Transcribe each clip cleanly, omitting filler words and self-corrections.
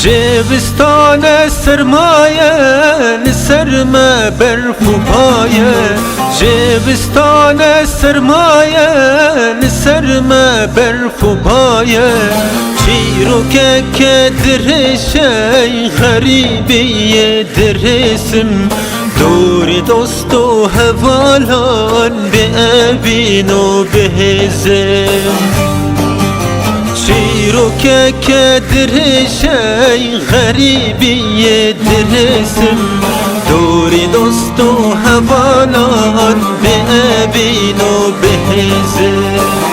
جبستان سرمایه لسرما برف و پایه جبستان سرمایه لسرما برف و پایه چیروکه که درشی غریبی درسم دوری دوست و هوالان به ابین و بهزم چیروکه که درشی غریبی درسم دوری دوست و هوالان به ابین و بهزم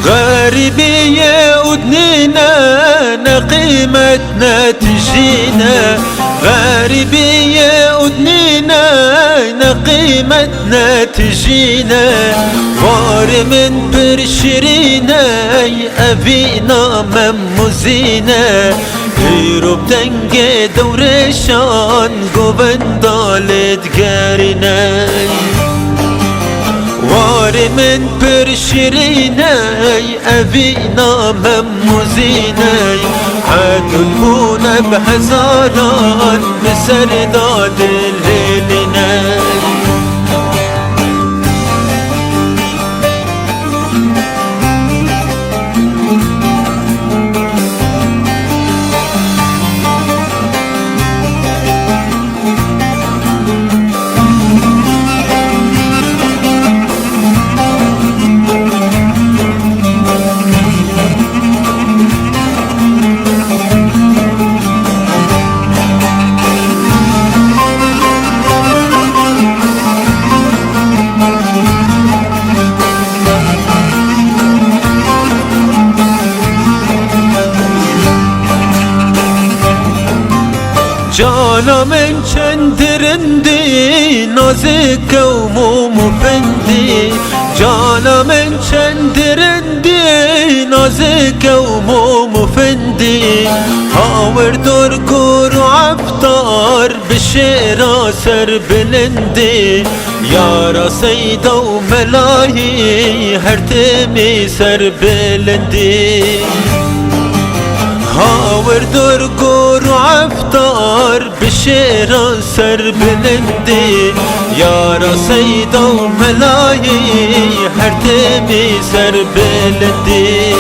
غريبية ودنينا نقيمتنا تجينا غريبية ودنينا نقيمتنا تجينا غار من برشرينا أبينا مموزينا هيرو بتنجي دورشان قوبن دالت قارنا وار من برشريناي أبينا مموزيناي عدلونا بهزاران بسرداد الليلناي جانا من چندرندی نازک و مومفندی جانا من چندرندی نازک و مومفندی هاور دور کور و عفتار بشیرا سر بلندی یارا سیدا و ملاهی هر تمی سر بلندی هاور دور کور و عفتار بشیرا سر بلندی یارا سیدا و ملاهی هر تمی سر بلندی